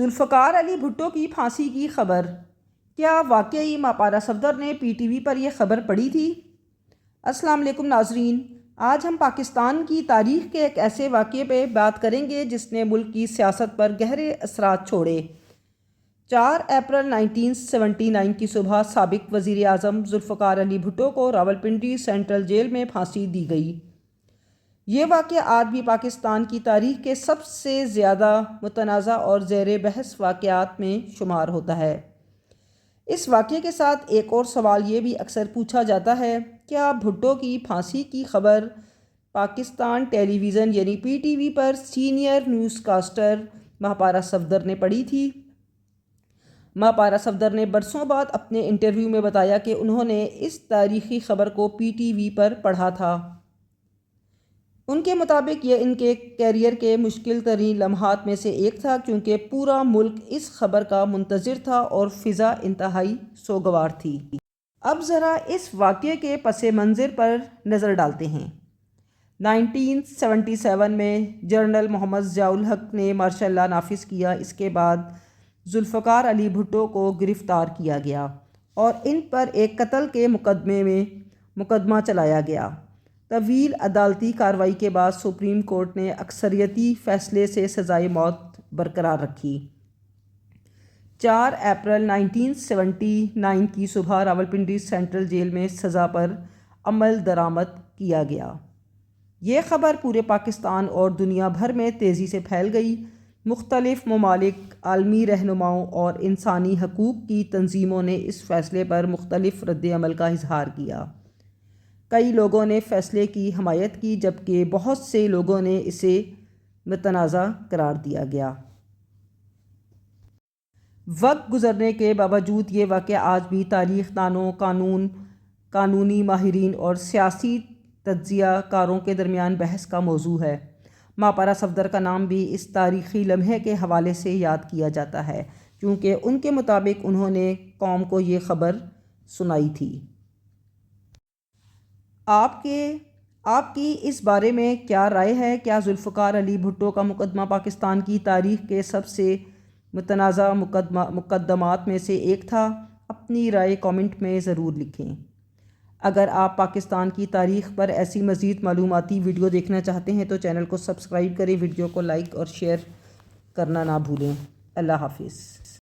ذوالفقار علی بھٹو کی پھانسی کی خبر، کیا واقعی ماپارا صفدر نے پی ٹی وی پر یہ خبر پڑھی تھی؟ السلام علیکم ناظرین، آج ہم پاکستان کی تاریخ کے ایک ایسے واقعے پہ بات کریں گے جس نے ملک کی سیاست پر گہرے اثرات چھوڑے۔ 4 اپریل 1979 کی صبح سابق وزیر اعظم ذوالفقار علی بھٹو کو راولپنڈی سینٹرل جیل میں پھانسی دی گئی۔ یہ واقعہ آج بھی پاکستان کی تاریخ کے سب سے زیادہ متنازع اور زیر بحث واقعات میں شمار ہوتا ہے۔ اس واقعے کے ساتھ ایک اور سوال یہ بھی اکثر پوچھا جاتا ہے، کیا بھٹو کی پھانسی کی خبر پاکستان ٹیلی ویژن یعنی پی ٹی وی پر سینئر نیوز کاسٹر ماپارا صفدر نے پڑھی تھی؟ ماپارا صفدر نے برسوں بعد اپنے انٹرویو میں بتایا کہ انہوں نے اس تاریخی خبر کو پی ٹی وی پر پڑھا تھا۔ ان کے مطابق یہ ان کے کیریئر کے مشکل ترین لمحات میں سے ایک تھا، کیونکہ پورا ملک اس خبر کا منتظر تھا اور فضا انتہائی سوگوار تھی۔ اب ذرا اس واقعے کے پس منظر پر نظر ڈالتے ہیں۔ 1977 میں جنرل محمد ضیاء الحق نے مارشل لا نافذ کیا۔ اس کے بعد ذوالفقار علی بھٹو کو گرفتار کیا گیا اور ان پر ایک قتل کے مقدمے میں مقدمہ چلایا گیا۔ طویل عدالتی کارروائی کے بعد سپریم کورٹ نے اکثریتی فیصلے سے سزائے موت برقرار رکھی۔ 4 اپریل 1979 کی صبح راولپنڈی سینٹرل جیل میں سزا پر عمل درآمد کیا گیا۔ یہ خبر پورے پاکستان اور دنیا بھر میں تیزی سے پھیل گئی۔ مختلف ممالک، عالمی رہنماؤں اور انسانی حقوق کی تنظیموں نے اس فیصلے پر مختلف رد عمل کا اظہار کیا۔ کئی لوگوں نے فیصلے کی حمایت کی، جبکہ بہت سے لوگوں نے اسے متنازع قرار دیا گیا۔ وقت گزرنے کے باوجود یہ واقعہ آج بھی تاریخ دانوں، قانونی ماہرین اور سیاسی تجزیہ کاروں کے درمیان بحث کا موضوع ہے۔ ماپارا صفدر کا نام بھی اس تاریخی لمحے کے حوالے سے یاد کیا جاتا ہے، کیونکہ ان کے مطابق انہوں نے قوم کو یہ خبر سنائی تھی۔ آپ کی اس بارے میں کیا رائے ہے؟ کیا ذوالفقار علی بھٹو کا مقدمہ پاکستان کی تاریخ کے سب سے متنازع مقدمات میں سے ایک تھا؟ اپنی رائے کامنٹ میں ضرور لکھیں۔ اگر آپ پاکستان کی تاریخ پر ایسی مزید معلوماتی ویڈیو دیکھنا چاہتے ہیں تو چینل کو سبسکرائب کریں، ویڈیو کو لائک اور شیئر کرنا نہ بھولیں۔ اللہ حافظ۔